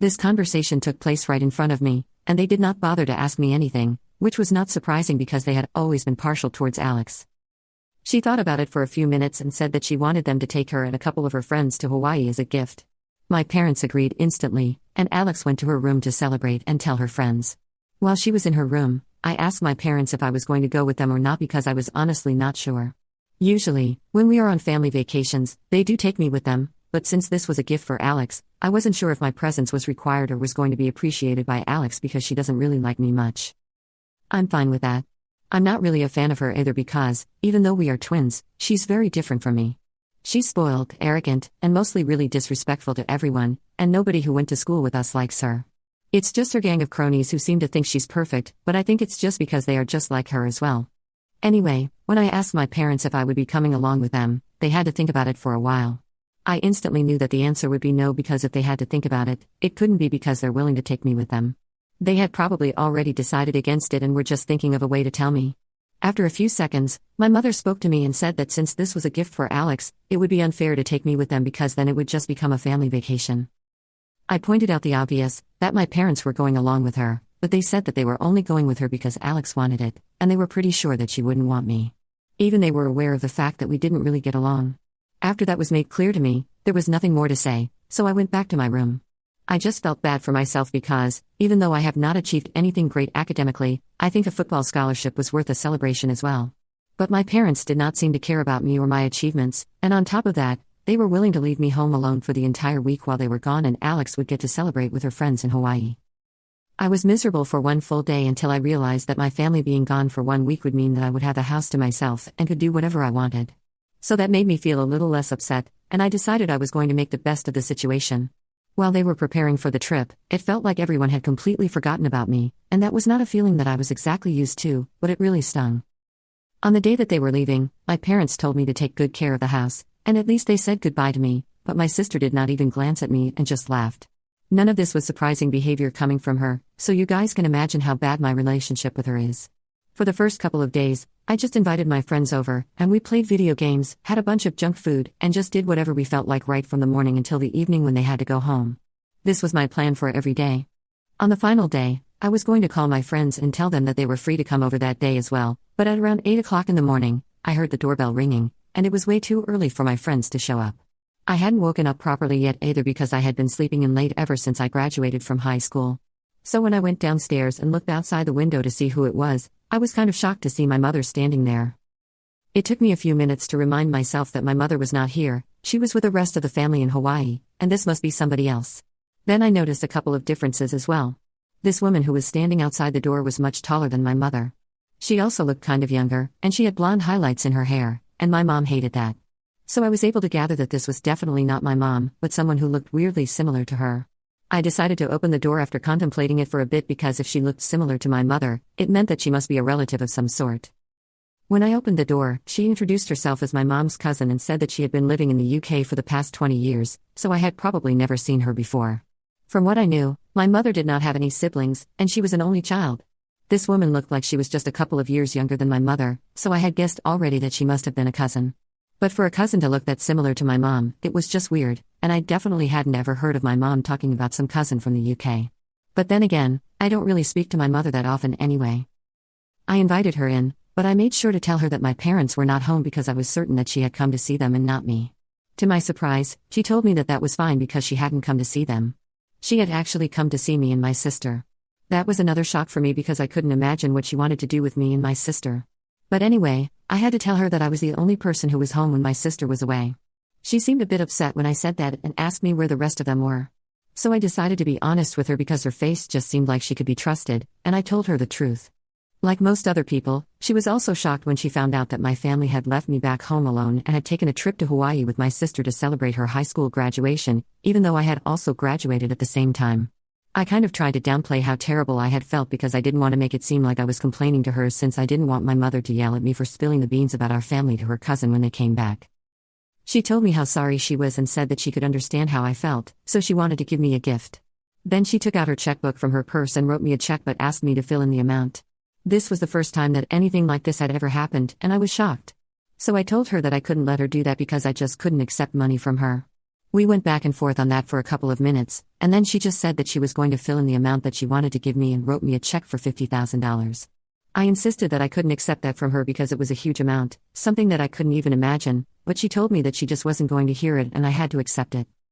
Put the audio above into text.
This conversation took place right in front of me, and they did not bother to ask me anything, which was not surprising because they had always been partial towards Alex. She thought about it for a few minutes and said that she wanted them to take her and a couple of her friends to Hawaii as a gift. My parents agreed instantly, and Alex went to her room to celebrate and tell her friends. While she was in her room, I asked my parents if I was going to go with them or not because I was honestly not sure. Usually, when we are on family vacations, they do take me with them, but since this was a gift for Alex, I wasn't sure if my presence was required or was going to be appreciated by Alex because she doesn't really like me much. I'm fine with that. I'm not really a fan of her either because, even though we are twins, she's very different from me. She's spoiled, arrogant, and mostly really disrespectful to everyone, and nobody who went to school with us likes her. It's just her gang of cronies who seem to think she's perfect, but I think it's just because they are just like her as well. Anyway, when I asked my parents if I would be coming along with them, they had to think about it for a while. I instantly knew that the answer would be no because if they had to think about it, it couldn't be because they're willing to take me with them. They had probably already decided against it and were just thinking of a way to tell me. After a few seconds, my mother spoke to me and said that since this was a gift for Alex, it would be unfair to take me with them because then it would just become a family vacation. I pointed out the obvious, that my parents were going along with her, but they said that they were only going with her because Alex wanted it, and they were pretty sure that she wouldn't want me. Even they were aware of the fact that we didn't really get along. After that was made clear to me, there was nothing more to say, so I went back to my room. I just felt bad for myself because, even though I have not achieved anything great academically, I think a football scholarship was worth a celebration as well. But my parents did not seem to care about me or my achievements, and on top of that, they were willing to leave me home alone for the entire week while they were gone and Alex would get to celebrate with her friends in Hawaii. I was miserable for one full day until I realized that my family being gone for 1 week would mean that I would have the house to myself and could do whatever I wanted. So that made me feel a little less upset, and I decided I was going to make the best of the situation. While they were preparing for the trip, it felt like everyone had completely forgotten about me, and that was not a feeling that I was exactly used to, but it really stung. On the day that they were leaving, my parents told me to take good care of the house, and at least they said goodbye to me, but my sister did not even glance at me and just laughed. None of this was surprising behavior coming from her, so you guys can imagine how bad my relationship with her is. For the first couple of days, I just invited my friends over, and we played video games, had a bunch of junk food, and just did whatever we felt like right from the morning until the evening when they had to go home. This was my plan for every day. On the final day, I was going to call my friends and tell them that they were free to come over that day as well, but at around 8 o'clock in the morning, I heard the doorbell ringing, and it was way too early for my friends to show up. I hadn't woken up properly yet either because I had been sleeping in late ever since I graduated from high school. So when I went downstairs and looked outside the window to see who it was, I was kind of shocked to see my mother standing there. It took me a few minutes to remind myself that my mother was not here, she was with the rest of the family in Hawaii, and this must be somebody else. Then I noticed a couple of differences as well. This woman who was standing outside the door was much taller than my mother. She also looked kind of younger, and she had blonde highlights in her hair, and my mom hated that. So I was able to gather that this was definitely not my mom, but someone who looked weirdly similar to her. I decided to open the door after contemplating it for a bit because if she looked similar to my mother, it meant that she must be a relative of some sort. When I opened the door, she introduced herself as my mom's cousin and said that she had been living in the UK for the past 20 years, so I had probably never seen her before. From what I knew, my mother did not have any siblings, and she was an only child. This woman looked like she was just a couple of years younger than my mother, so I had guessed already that she must have been a cousin. But for a cousin to look that similar to my mom, it was just weird, and I definitely hadn't ever heard of my mom talking about some cousin from the UK. But then again, I don't really speak to my mother that often anyway. I invited her in, but I made sure to tell her that my parents were not home because I was certain that she had come to see them and not me. To my surprise, she told me that that was fine because she hadn't come to see them. She had actually come to see me and my sister. That was another shock for me because I couldn't imagine what she wanted to do with me and my sister. But anyway, I had to tell her that I was the only person who was home when my sister was away. She seemed a bit upset when I said that and asked me where the rest of them were. So I decided to be honest with her because her face just seemed like she could be trusted, and I told her the truth. Like most other people, she was also shocked when she found out that my family had left me back home alone and had taken a trip to Hawaii with my sister to celebrate her high school graduation, even though I had also graduated at the same time. I kind of tried to downplay how terrible I had felt because I didn't want to make it seem like I was complaining to her since I didn't want my mother to yell at me for spilling the beans about our family to her cousin when they came back. She told me how sorry she was and said that she could understand how I felt, so she wanted to give me a gift. Then she took out her checkbook from her purse and wrote me a check but asked me to fill in the amount. This was the first time that anything like this had ever happened, and I was shocked. So I told her that I couldn't let her do that because I just couldn't accept money from her. We went back and forth on that for a couple of minutes, and then she just said that she was going to fill in the amount that she wanted to give me and wrote me a check for $50,000. I insisted that I couldn't accept that from her because it was a huge amount, something that I couldn't even imagine, but she told me that she just wasn't going to hear it and I had to accept it.